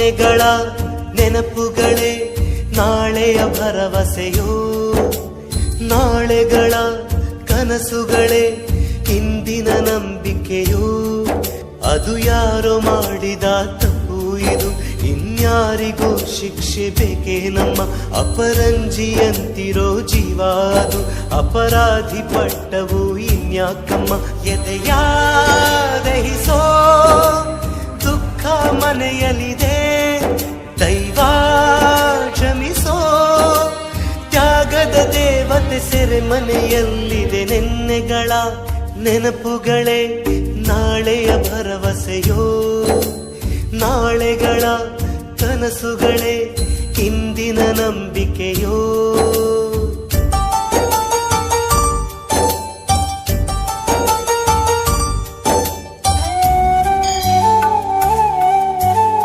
ನಿನ್ನೆಗಳ ನೆನಪುಗಳೇ ನಾಳೆಯ ಭರವಸೆಯೋ, ನಾಳೆಗಳ ಕನಸುಗಳೇ ಇಂದಿನ ನಂಬಿಕೆಯೋ. ಅದು ಯಾರೋ ಮಾಡಿದ ತಪ್ಪು ಇದು, ಇನ್ಯಾರಿಗೂ ಶಿಕ್ಷೆ ಬೇಕೇ ನಮ್ಮ. ಅಪರಂಜಿಯಂತಿರೋ ಜೀವ ಅದು, ಅಪರಾಧಿ ಪಟ್ಟವು ಇನ್ಯಾಕಮ್ಮ. ಎದೆಯ ದಹಿಸೋ ದುಃಖ ಮನೆಯಲ್ಲಿದೆ, ದೈವ ಕ್ಷಮಿಸೋ ತ್ಯಾಗದ ದೇವತೆ ಸೆರೆಮನೆಯಲ್ಲಿದೆ. ನೆನ್ನೆಗಳ ನೆನಪುಗಳೇ ನಾಳೆಯ ಭರವಸೆಯೋ, ನಾಳೆಗಳ ಕನಸುಗಳೇ ಇಂದಿನ ನಂಬಿಕೆಯೋ.